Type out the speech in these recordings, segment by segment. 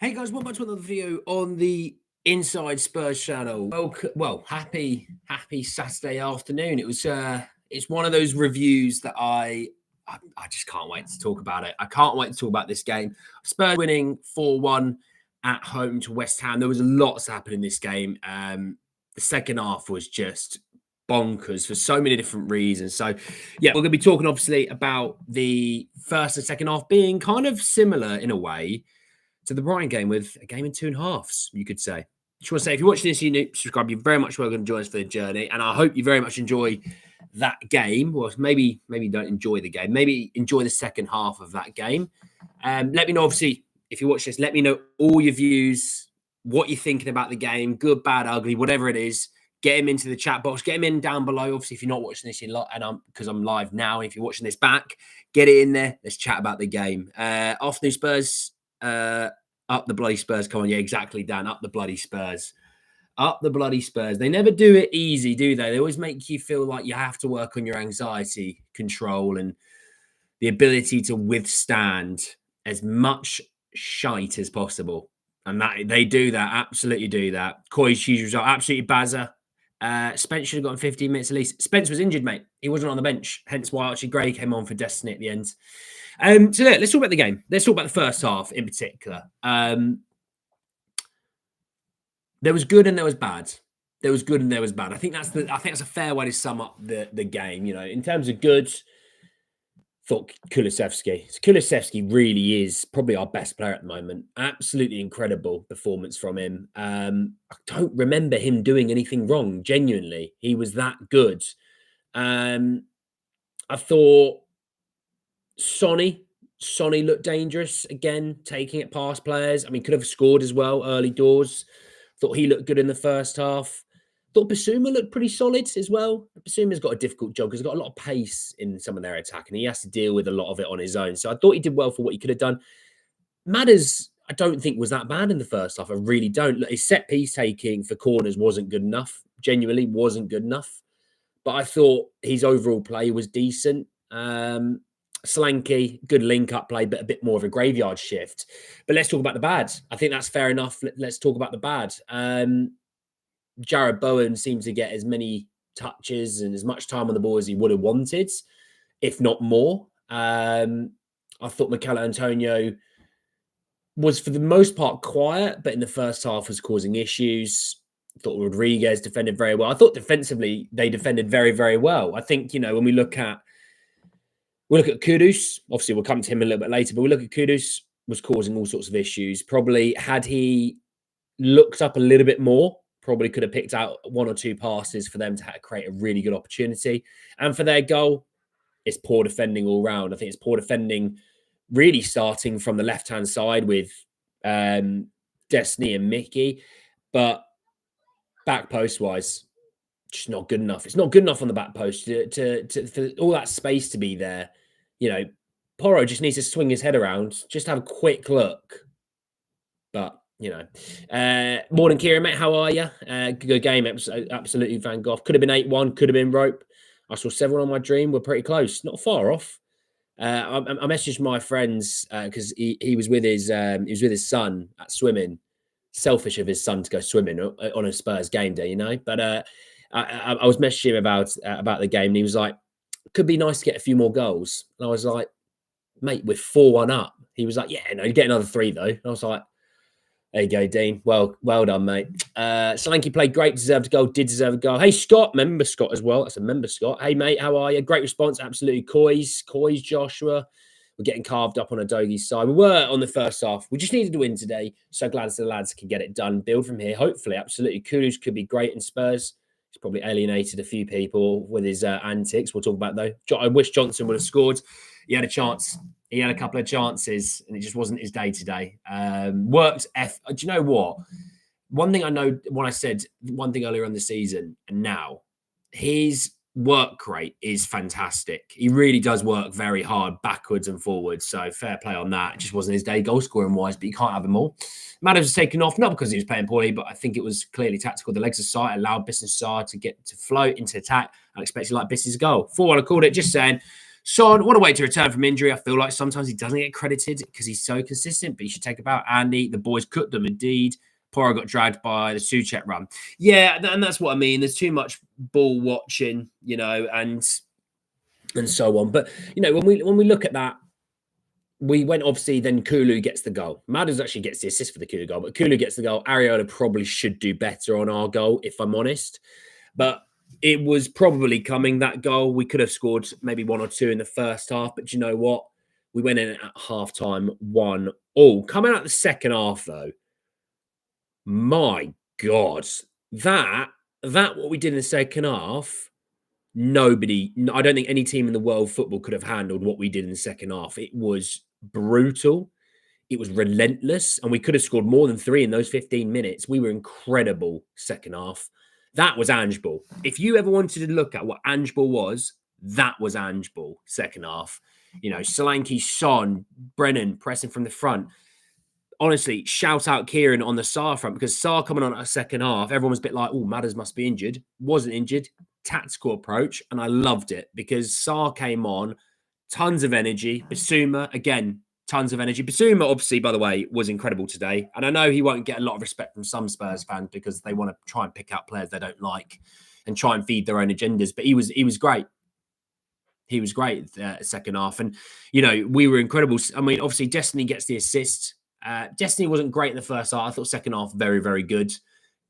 Hey guys, welcome back to another video on the Inside Spurs channel. Happy Saturday afternoon. It's one of those reviews that I just can't wait to talk about it. I can't wait to talk about this game. Spurs winning 4-1 at home to West Ham. There was lots happening in this game. The second half was just bonkers for so many different reasons. So, yeah, we're going to be talking obviously about the first and second half being kind of similar in a way to the Brighton game, with a game in 2.5s, you could say. Just want to say, if you're watching this, you need to subscribe. You're very much welcome to join us for the journey, and I hope you very much enjoy that game. Well, maybe don't enjoy the game. Maybe enjoy the second half of that game. Let me know, obviously, if you watch this, let me know all your views, what you're thinking about the game, good, bad, ugly, whatever it is. Get him into the chat box. Get him in down below. Obviously, if you're not watching this, because I'm live now, and if you're watching this back, get it in there. Let's chat about the game. Afternoon Spurs. Up the bloody Spurs. Come on, yeah, exactly, Dan. Up the bloody Spurs. Up the bloody Spurs. They never do it easy, do they? They always make you feel like you have to work on your anxiety control and the ability to withstand as much shite as possible. And that they do that, absolutely do that. Coy's huge result, absolutely bazzer. Spence should have gotten 15 minutes at least. Spence was injured, mate. He wasn't on the bench, hence why Archie Gray came on for Destiny at the end. So yeah, let's talk about the game. Let's talk about the first half in particular. There was good and there was bad. There was good and there was bad. I think that's a fair way to sum up the game. You know, in terms of good, thought Kulusevski really is probably our best player at the moment. Absolutely incredible performance from him. I don't remember him doing anything wrong. Genuinely, he was that good. I thought Sonny looked dangerous again, taking it past players. I mean, could have scored as well early doors. Thought he looked good in the first half. Thought Basuma looked pretty solid as well. Basuma's got a difficult job because he's got a lot of pace in some of their attack, and he has to deal with a lot of it on his own. So I thought he did well for what he could have done. Madders, I don't think was that bad in the first half. I really don't. Look, his set piece taking for corners wasn't good enough. Genuinely wasn't good enough. But I thought his overall play was decent. Slanky, good link-up play, but a bit more of a graveyard shift. But let's talk about the bad. I think that's fair enough. Let's talk about the bad. Jared Bowen seems to get as many touches and as much time on the ball as he would have wanted, if not more. I thought Mikel Antonio was, for the most part, quiet, but in the first half was causing issues. I thought Rodriguez defended very well. I thought defensively they defended very, very well. I think, you know, when we look at Kudus, obviously we'll come to him a little bit later, but we look at Kudus was causing all sorts of issues. Probably had he looked up a little bit more, probably could have picked out one or two passes for them to create a really good opportunity. And for their goal, it's poor defending all round. I think it's poor defending really starting from the left-hand side with Destiny and Mickey. But back post-wise, just not good enough. It's not good enough on the back post for all that space to be there. You know, Porro just needs to swing his head around, just have a quick look. But, you know, morning, Kieran, mate. How are you? Good game. Absolutely, Van Gogh. Could have been 8-1, could have been rope. I saw several on my dream. We're pretty close, not far off. I messaged my friends because he was with his son at swimming. Selfish of his son to go swimming on a Spurs game day, you know. But I was messaging him about the game, and he was like, "Could be nice to get a few more goals." And I was like, "Mate, we're 4-1 up." He was like, "Yeah, no, you get another 3 though." And I was like, "There you go, Dean. Well done, mate." Solanke played great, deserved a goal, did deserve a goal. Hey, Scott, member Scott as well. That's a member Scott. Hey, mate, how are you? Great response, absolutely. Coy's Joshua. We're getting carved up on a Doggy's side. We were on the first half. We just needed to win today. So glad the lads can get it done. Build from here, hopefully, absolutely. Kudus could be great in Spurs. He's probably alienated a few people with his antics. We'll talk about, though. I wish Johnson would have scored. He had a chance. He had a couple of chances, and it just wasn't his day today. Do you know what? One thing I know, when I said one thing earlier on the season, and now, his work rate is fantastic. He really does work very hard backwards and forwards. So fair play on that. It just wasn't his day goal scoring wise, but you can't have them all. Matters was taken off, not because he was playing poorly, but I think it was clearly tactical. The legs aside allowed Business Side to get to float into attack. I expected like Business goal. 4-1, I called it, just saying. Son, what a way to return from injury. I feel like sometimes he doesn't get credited because he's so consistent, but you should take about Andy. The boys cooked them indeed. Poro got dragged by the Suchek run. Yeah, and that's what I mean. There's too much ball watching, and so on. But when we look at that, we went obviously. Then Kulu gets the goal. Madders actually gets the assist for the Kulu goal, but Kulu gets the goal. Areola probably should do better on our goal, if I'm honest. But it was probably coming, that goal. We could have scored maybe 1 or 2 in the first half, but you know what? We went in at half-time 1-1. Coming out the second half, though, my God, that what we did in the second half, I don't think any team in the world football could have handled what we did in the second half. It was brutal. It was relentless, and we could have scored more than 3 in those 15 minutes. We were incredible second half. That was Ange ball. If you ever wanted to look at what Ange ball was, that was Ange ball second half. Solanke, Son, Brennan pressing from the front. Honestly, shout out Kieran on the Sarr front, because Sarr coming on at a second half, everyone was a bit like, oh, Madders must be injured. Wasn't injured. Tactical approach, and I loved it because Sarr came on, tons of energy. Basuma, again, tons of energy. Basuma, obviously, by the way, was incredible today. And I know he won't get a lot of respect from some Spurs fans because they want to try and pick out players they don't like and try and feed their own agendas. But he was great. He was great second half. And, we were incredible. I mean, obviously, Destiny gets the assist. Destiny wasn't great in the first half. I thought second half, very, very good.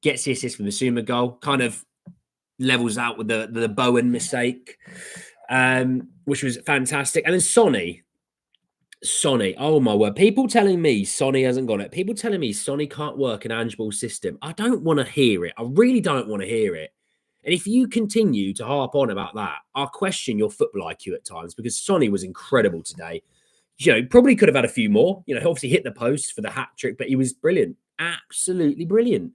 Gets the assist from the Basuma goal. Kind of levels out with the Bowen mistake, which was fantastic. And then Sonny, oh my word. People telling me Sonny hasn't got it. People telling me Sonny can't work an Ange ball system. I don't want to hear it. I really don't want to hear it. And if you continue to harp on about that, I'll question your football IQ at times, because Sonny was incredible today. Probably could have had a few more. He obviously hit the post for the hat trick, but he was brilliant. Absolutely brilliant.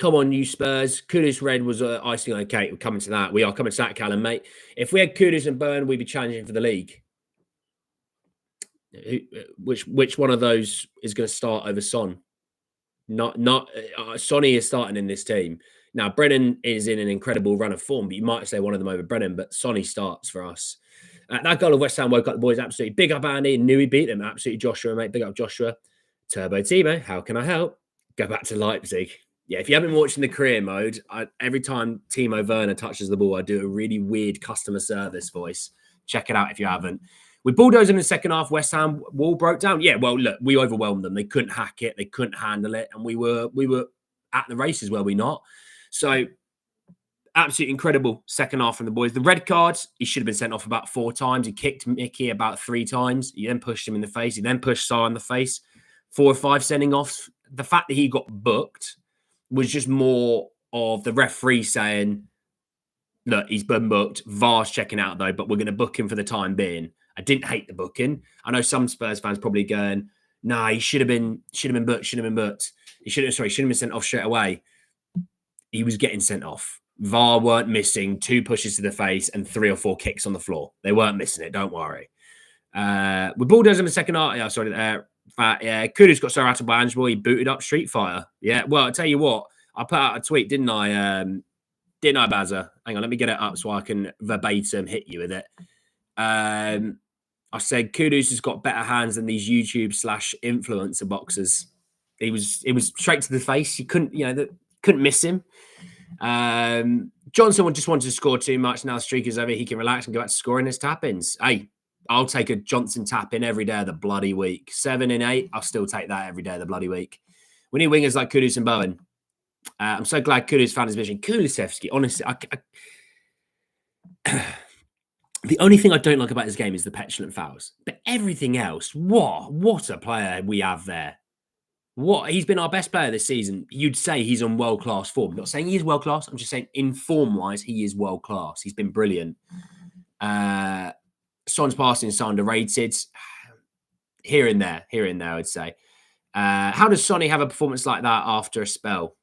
Come on, you Spurs. Kudus Red was icing on the cake. We're coming to that. We are coming to that, Callum, mate. If we had Kudus and Byrne, we'd be challenging for the league. Which one of those is going to start over Son? Sonny is starting in this team. Now, Brennan is in an incredible run of form, but you might say one of them over Brennan, but Sonny starts for us. That goal of West Ham woke up the boys absolutely. Big up Andy. Knew he beat them. Absolutely Joshua, mate. Big up Joshua. Turbo Timo, how can I help? Go back to Leipzig. Yeah, if you haven't been watching the career mode, every time Timo Werner touches the ball, I do a really weird customer service voice. Check it out if you haven't. We bulldozed them in the second half. West Ham wall broke down. Yeah, well, look, we overwhelmed them. They couldn't hack it. They couldn't handle it. And we were at the races, were we not? So, absolutely incredible second half from the boys. The red cards, he should have been sent off about 4 times. He kicked Mickey about 3 times. He then pushed him in the face. He then pushed Sarr in the face. 4 or 5 sending offs. The fact that he got booked was just more of the referee saying, look, he's been booked. VAR's checking out, though, but we're going to book him for the time being. I didn't hate the booking. I know some Spurs fans probably going, nah, he should have been booked. He shouldn't have been sent off straight away. He was getting sent off. VAR weren't missing 2 pushes to the face and 3 or 4 kicks on the floor. They weren't missing it. Don't worry. We bulldozed him in the second half. Kudus got so rattled by Angelo, he booted up Street Fighter. Yeah, well, I'll tell you what. I put out a tweet, didn't I? Didn't I, Bazza? Hang on, let me get it up so I can verbatim hit you with it. I said Kudus has got better hands than these YouTube/influencer boxers. It was straight to the face. You couldn't miss him. Johnson just wanted to score too much. Now the streak is over. He can relax and go back to scoring his tap-ins. Hey, I'll take a Johnson tap-in every day of the bloody week. 7 and 8, I'll still take that every day of the bloody week. We need wingers like Kudus and Bowen. I'm so glad Kudus found his vision. Kulusevski, honestly, the only thing I don't like about his game is the petulant fouls. But everything else, what a player we have there. He's been our best player this season. You'd say he's on world-class form. I'm not saying he is world-class. I'm just saying in form-wise, he is world-class. He's been brilliant. Son's passing is so underrated. Here and there, I'd say. How does Sonny have a performance like that after a spell?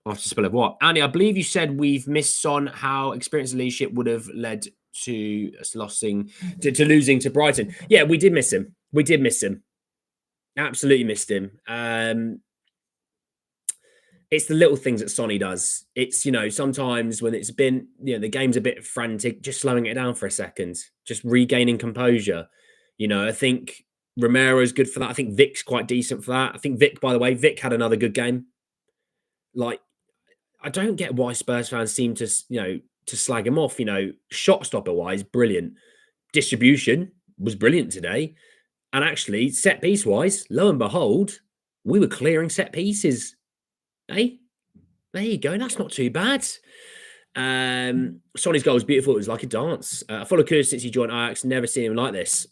After a spell of what? Andy, I believe you said we've missed Son. How experienced leadership would have led to us losing to losing to Brighton. Yeah, we did miss him. Absolutely missed him. It's the little things that Sonny does. It's, sometimes when it's been, the game's a bit frantic, just slowing it down for a second, just regaining composure. I think Romero's good for that. I think Vic's quite decent for that. I think Vic, by the way, Vic had another good game. Like, I don't get why Spurs fans seem to, to slag him off. Shot stopper wise, brilliant. Distribution was brilliant today. And actually, set piece wise, lo and behold, we were clearing set pieces. Hey, there you go. That's not too bad. Sonny's goal was beautiful. It was like a dance. I follow Kudus since he joined Ajax. Never seen him like this.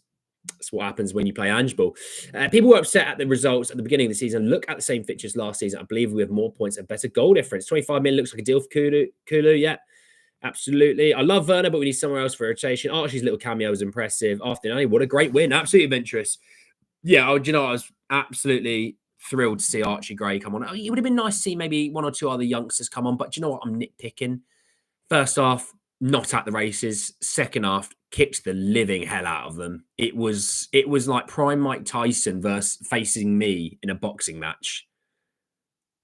That's what happens when you play Ange ball. People were upset at the results at the beginning of the season. Look at the same fixtures last season. I believe we have more points and better goal difference. 25 million looks like a deal for Kulu. Yeah, absolutely. I love Werner, but we need somewhere else for rotation. Archie's little cameo was impressive. After what a great win. Absolutely adventurous. Yeah, I was absolutely thrilled to see Archie Gray come on. It would have been nice to see maybe one or two other youngsters come on, but do you know what? I'm nitpicking. First half, not at the races. Second half, kicked the living hell out of them. It was like prime Mike Tyson versus facing me in a boxing match.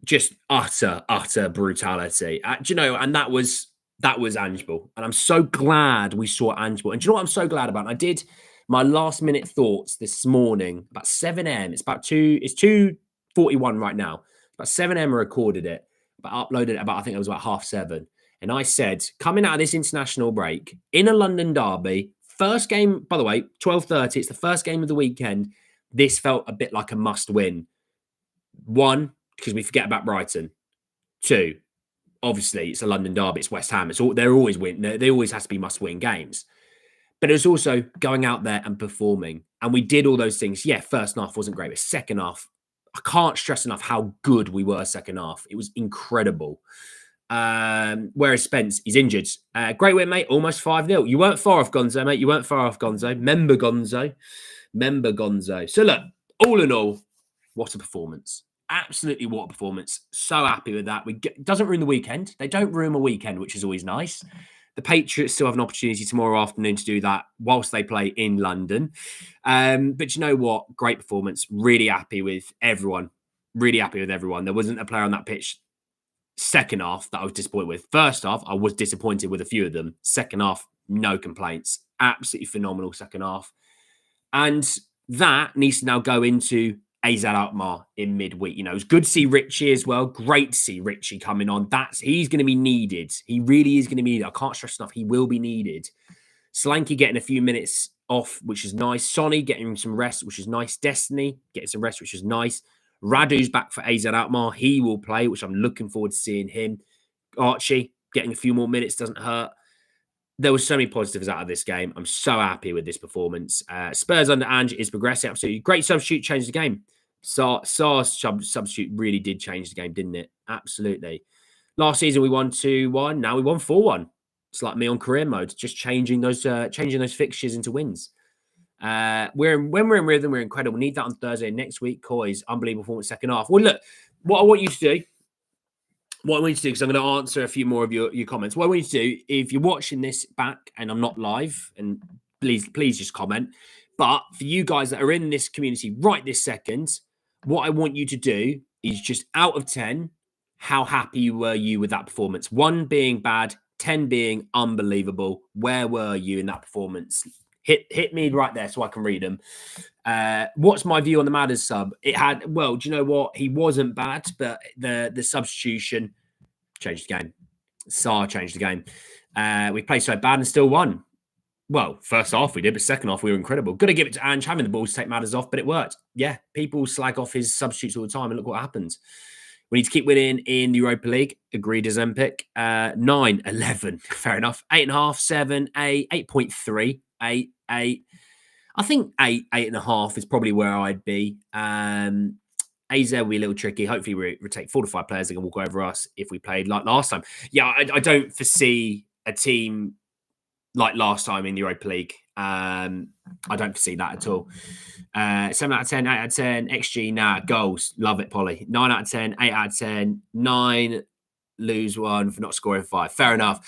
Just utter brutality. And that was Ange ball. And I'm so glad we saw Ange ball. And do you know what I'm so glad about? I did my last minute thoughts this morning about 7 a.m. It's 2:41 right now. About 7 a.m. I recorded it, but uploaded it I think it was about 7:30. And I said, coming out of this international break in a London derby, first game, by the way, 12:30, it's the first game of the weekend. This felt a bit like a must win. 1, because we forget about Brighton. 2, obviously it's a London derby, it's West Ham. They're always win. They always has to be must win games. But it was also going out there and performing. And we did all those things. Yeah, first half wasn't great, but second half, I can't stress enough how good we were second half. It was incredible. Whereas Spence, he's injured. Great win, mate. Almost 5-0. You weren't far off, Gonzo, mate. You weren't far off, Gonzo. Member Gonzo. So look, all in all, what a performance. Absolutely what a performance. So happy with that. Doesn't ruin the weekend. They don't ruin a weekend, which is always nice. The Patriots still have an opportunity tomorrow afternoon to do that whilst they play in London. But you know what? Great performance. Really happy with everyone. There wasn't a player on that pitch second half that I was disappointed with. First half, I was disappointed with a few of them. Second half, no complaints. Absolutely phenomenal second half. And that needs to now go into Azad Alkmaar in midweek. It was good to see Richie as well. Great to see Richie coming on. He's going to be needed. He really is going to be needed. I can't stress enough. He will be needed. Slanky getting a few minutes off, which is nice. Sonny getting some rest, which is nice. Destiny getting some rest, which is nice. Radu's back for AZ Alkmaar. He will play, which I'm looking forward to seeing him. Archie getting a few more minutes doesn't hurt. There were so many positives out of this game. I'm so happy with this performance. Spurs under Ange is progressing. Absolutely. Great substitute, changed the game. Sar's substitute really did change the game, didn't it? Absolutely. Last season we won 2-1. Now we won 4-1. It's like me on career mode, just changing those fixtures into wins. When we're in rhythm, we're incredible. We need that on Thursday next week. Coy's unbelievable performance second half. Well, look, what I want you to do, because I'm going to answer a few more of your comments. What I want you to do, if you're watching this back and I'm not live, and please just comment. But for you guys that are in this community right this second, what I want you to do is just out of 10, how happy were you with that performance? 1 being bad, 10 being unbelievable. Where were you in that performance? Hit me right there so I can read them. What's my view on the Madders sub? It had, do you know what? He wasn't bad, but the substitution changed the game. Sar changed the game. We played so bad and still won. Well, first half we did, but second half we were incredible. Got to give it to Ange having the balls to take Madders off, but it worked. Yeah, people slag off his substitutes all the time, and look what happens. We need to keep winning in the Europa League. Agreed as Empic. 9, 11. Fair enough. 8.5, 7, 8, 8.3, 8, 8. I think 8, 8.5 is probably where I'd be. AZ will be a little tricky. Hopefully we take 4 to 5 players that can walk over us if we played like last time. Yeah, I don't foresee a team like last time in the Europa League. I don't foresee that at all. 7 out of 10, 8 out of 10, XG, goals. Love it, Polly. 9 out of 10, 8 out of 10, 9, lose 1 for not scoring 5. Fair enough.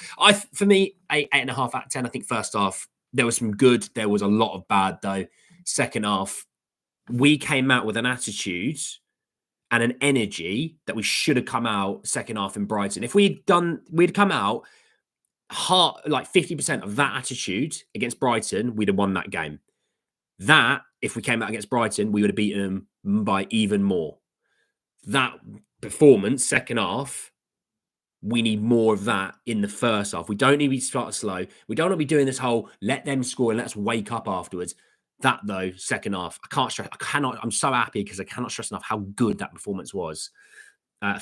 For me, 8, 8.5 out of 10. I think first half, there was some good. There was a lot of bad, though. Second half, we came out with an attitude and an energy that we should have come out second half in Brighton. If we'd come out like 50% of that attitude against Brighton, we'd have won that game. That, if we came out against Brighton, we would have beaten them by even more. That performance, second half, we need more of that in the first half. We don't need to be start slow. We don't want to be doing this whole let them score and let's wake up afterwards. That though, second half, I'm so happy because I cannot stress enough how good that performance was.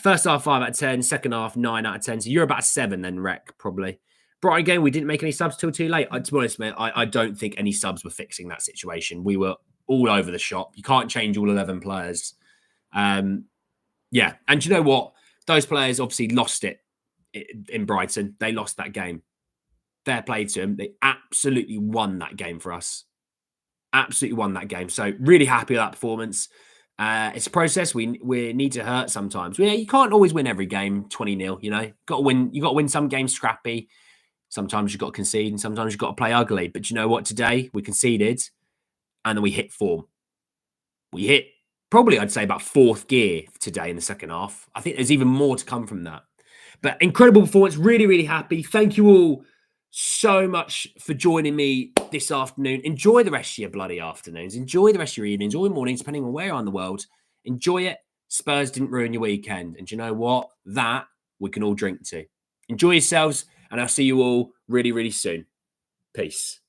First half, 5 out of 10. Second half, 9 out of 10. So you're about 7 then, Rec, probably. Brighton game, we didn't make any subs till too late. To be honest, mate, I don't think any subs were fixing that situation. We were all over the shop. You can't change all 11 players. Yeah, and you know what? Those players obviously lost it in Brighton. They lost that game. Fair play to them. They absolutely won that game for us. Absolutely won that game. So really happy with that performance. It's a process. We need to hurt sometimes. You can't always win every game 20-0, you know. Got to win. You got to win some games scrappy. Sometimes you've got to concede and sometimes you've got to play ugly. But you know what? Today we conceded and then we hit form. We hit probably, I'd say, about fourth gear today in the second half. I think there's even more to come from that. But incredible performance. Really, really happy. Thank you all so much for joining me this afternoon. Enjoy the rest of your bloody afternoons. Enjoy the rest of your evenings or your mornings, depending on where you are in the world. Enjoy it. Spurs didn't ruin your weekend. And you know what? That we can all drink to. Enjoy yourselves, and I'll see you all really, really soon. Peace.